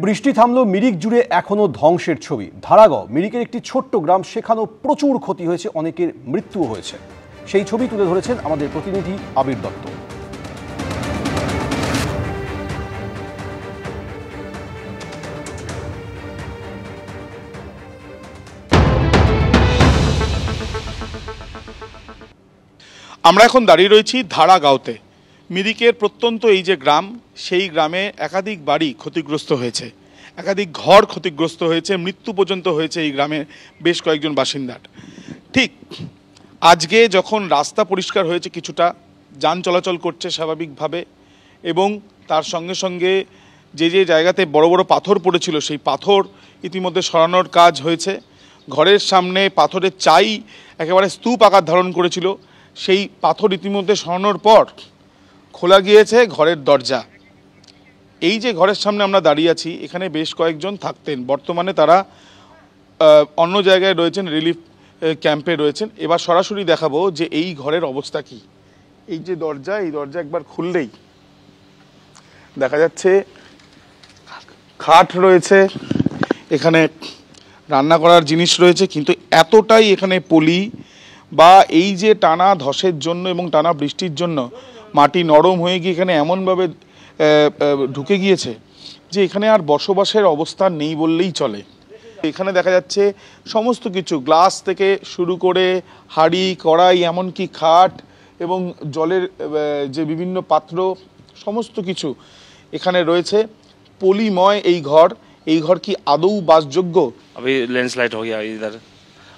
বৃষ্টি থামলো, মিরিক জুড়ে এখনো ধ্বংসের ছবি। ধারাগাঁও মিরিকের একটি ছোট্ট গ্রাম, সেখানেও প্রচুর ক্ষতি হয়েছে, অনেকের মৃত্যুও হয়েছে। সেই ছবি তুলে ধরেছেন আমাদের প্রতিনিধি আবির দত্ত। আমরা এখন দাঁড়িয়ে রয়েছি ধারাগাঁওতে। মিরিকের প্রত্যন্ত এই যে গ্রাম, সেই গ্রামে একাধিক বাড়ি ক্ষতিগ্রস্ত হয়েছে, একাধিক ঘর ক্ষতিগ্রস্ত হয়েছে, মৃত্যু পর্যন্ত হয়েছে এই গ্রামের বেশ কয়েকজন বাসিন্দার। ঠিক আজকে যখন রাস্তা পরিষ্কার হয়েছে, কিছুটা যান চলাচল করছে স্বাভাবিকভাবে, এবং তার সঙ্গে সঙ্গে যে যে জায়গাতে বড় বড় পাথর পড়েছিল সেই পাথর ইতিমধ্যে সরানোর কাজ হয়েছে। ঘরের সামনে পাথরের চাই একেবারে স্তূপ আকার ধারণ করেছিল, সেই পাথর ইতিমধ্যে সরানোর পর খোলা গিয়েছে ঘরের দরজা। এই যে ঘরের সামনে আমরা দাঁড়িয়ে আছি, এখানে বেশ কয়েকজন থাকতেন, বর্তমানে তারা অন্য জায়গায় রয়েছেন, রিলিফ ক্যাম্পে রয়েছেন। এবার সরাসরি দেখাবো যে এই ঘরের অবস্থা কি। এই যে দরজা, এই দরজা একবার খুললেই দেখা যাচ্ছে খাট রয়েছে, এখানে রান্না করার জিনিস রয়েছে, কিন্তু এতটাই এখানে পলি বা এই যে টানা ধসের জন্য এবং টানা বৃষ্টির জন্য মাটি নরম হয়ে গিয়ে এখানে এমনভাবে ঢুকে গিয়েছে যে এখানে আর বসবাসের অবস্থা নেই বললেই চলে। এখানে দেখা যাচ্ছে সমস্ত কিছু, গ্লাস থেকে শুরু করে হাঁড়ি কড়াই, এমনকি খাট এবং জলের যে বিভিন্ন পাত্র, সমস্ত কিছু এখানে রয়েছে। পলিময় এই ঘর কি আদৌ বাসযোগ্য? अभी लैंडस्लाइड हो गया इधर,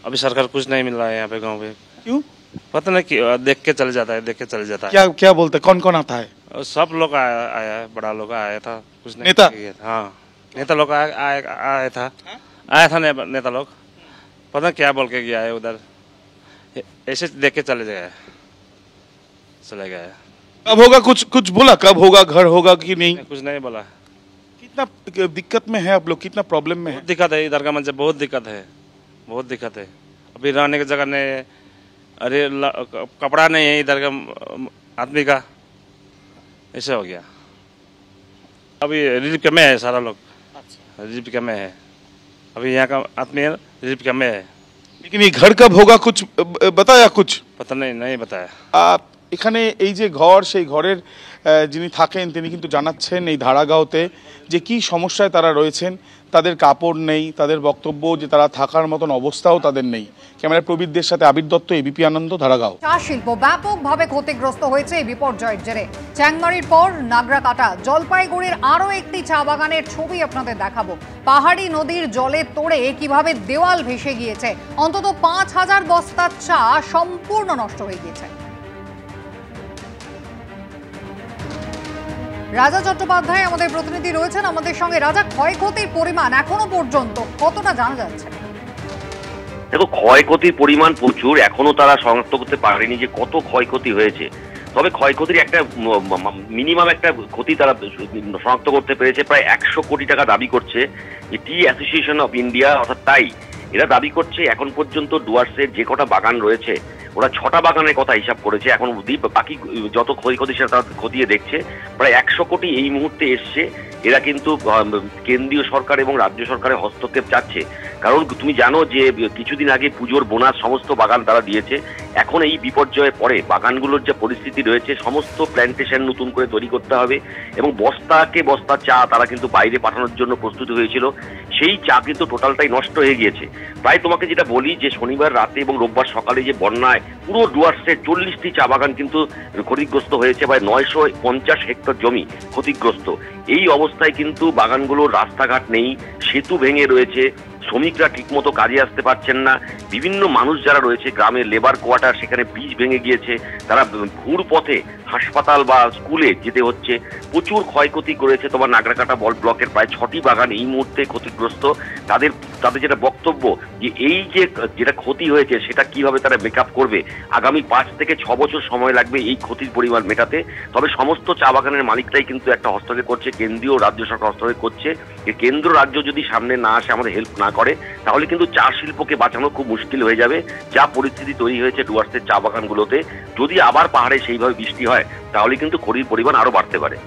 अभी सरकार कुछ नहीं मिल रहा है यहाँ पे गांव पे। क्यों? पता नहीं कि देख के चले जाता है, देख के चले जाता है। क्या बोलते, कौन कौन आता है? सब लोग आया है, बड़ा लोग आया था, कुछ नहीं नेता? हाँ, नेता लोग आया था नेता लोग, पता क्या बोल के गया है उधर, ऐसे देख के चले गए। कब होगा, कुछ बोला कब होगा, घर होगा कि नहीं? कुछ नहीं बोला। कितना दिक्कत में है आप लोग, कितना प्रॉब्लम में है? दिक्कत है इधर का, मतलब बहुत दिक्कत है। अभी रहने की जगह नहीं, अरे कपड़ा नहीं है इधर का आदमी का, ऐसे हो गया। अभी रिलीफ कैम्प में है सारा लोग। अच्छा। रिलीफ कैम्प में है अभी, यहाँ का आदमी रिलीफ कैम्प में है। लेकिन ये घर कब होगा, कुछ बताया? कुछ पता नहीं बताया। এখানে এই যে ঘর, সেই ঘরের যিনি থাকেন তিনি কিন্তু জানাচ্ছেন এই ধারাগাঁওতে যে কি সমস্যায় তারা রয়েছেন। তাদের কাপড় নেই, তাদের বক্তব্য যে তারা থাকার মতন অবস্থাও তাদের নেই। ক্যামেরা প্রবীরদের সাথে আবির দত্ত, এবিপি আনন্দ, ধারাগাঁও। চা শিল্প ব্যাপকভাবে ক্ষতিগ্রস্ত হয়েছে এই বিপর্যয়ের জেরে। চ্যাংমারির পর নাগরাকাটা, জলপাইগুড়ির আরও একটি চা বাগানের ছবি আপনাদের দেখাবো। পাহাড়ি নদীর জলে তোড়ে কিভাবে দেওয়াল ভেসে গিয়েছে, অন্তত ৫,০০০ বস্তা চা সম্পূর্ণ নষ্ট হয়ে গিয়েছে। রাজা চট্টোপাধ্যায় আমাদের প্রতিনিধি রয়েছেন আমাদের সঙ্গে। রাজা, ক্ষয়ক্ষতির পরিমাণ এখনো পর্যন্ত কতটা জানা যাচ্ছে? দেখো, ক্ষয়ক্ষতির পরিমাণ প্রচুর, এখনো তারা শনাক্ত করতে পারেনি যে কত ক্ষয়ক্ষতি হয়েছে। তবে ক্ষয়ক্ষতির একটা মিনিমাম একটা ক্ষতি তারা শনাক্ত করতে পেরেছে। প্রায় ১০০ কোটি টাকা দাবি করছে টি অ্যাসোসিয়েশন অফ ইন্ডিয়া, অর্থাৎ তাই এরা দাবি করছে এখন পর্যন্ত ডুয়ার্সের যে কটা বাগান রয়েছে, ওরা ৬টা বাগানের কথা হিসাব করেছে এখন অবধি। বাকি যত ক্ষয়ক্ষতি সেটা তারা খতিয়ে দেখছে। প্রায় ১০০ কোটি এই মুহূর্তে এসছে। এরা কিন্তু কেন্দ্রীয় সরকার এবং রাজ্য সরকারের হস্তক্ষেপ চাচ্ছে, কারণ তুমি জানো যে কিছুদিন আগে পুজোর বোনাস সমস্ত বাগান তারা দিয়েছে। এখন এই বিপর্যয়ের পরে বাগানগুলোর যে পরিস্থিতি রয়েছে, সমস্ত প্ল্যান্টেশন নতুন করে তৈরি করতে হবে এবং বস্তাকে বস্তা চা তারা কিন্তু বাইরে পাঠানোর জন্য প্রস্তুতি হয়েছিল। সেই চা কিন্তু টোটালটাই নষ্ট হয়ে গিয়েছে। প্রায় তোমাকে যেটা বলি যে শনিবার রাতে এবং রোববার সকালে যে বন্যায় পুরো ডুয়ার্সের ৪০টি চা বাগান কিন্তু ক্ষতিগ্রস্ত হয়েছে, প্রায় ৯৫০ হেক্টর জমি ক্ষতিগ্রস্ত। এই অবস্থায় কিন্তু বাগানগুলোর রাস্তাঘাট নেই, সেতু ভেঙে রয়েছে, শ্রমিকরা ঠিকমতো কাজে আসতে পারছেন না। বিভিন্ন মানুষ যারা রয়েছে গ্রামের লেবার কোয়ার্টার, সেখানে ব্রিজ ভেঙে গিয়েছে, তারা ঘুর পথে হাসপাতাল বা স্কুলে যেতে হচ্ছে। প্রচুর ক্ষয়ক্ষতি করেছে তোমার নাগরাকাটা ব্লকের প্রায় ৬টি বাগান এই মুহূর্তে ক্ষতিগ্রস্ত। তাদের যেটা বক্তব্য যে এই যে যেটা ক্ষতি হয়েছে সেটা কিভাবে তারা মেকআপ করবে, আগামী ৫ থেকে ৬ বছর সময় লাগবে এই ক্ষতির পরিমাণ মেটাতে। তবে সমস্ত চা বাগানের মালিকরাই কিন্তু একটা হস্তক্ষেপ করছে, কেন্দ্রীয় রাজ্য সরকার হস্তক্ষেপ করছে। যে কেন্দ্র রাজ্য যদি সামনে না আসে, আমাদের হেল্প না করে, তাহলে কিন্তু চা শিল্পকে বাঁচানো খুব মুশকিল হয়ে যাবে। যা পরিস্থিতি তৈরি হয়েছে ডুয়ার্সের চা বাগানগুলোতে, যদি আবার পাহাড়ে সেইভাবে বৃষ্টি হয় তাহলে কিন্তু ক্ষতির পরিমাণ আরো বাড়তে পারে।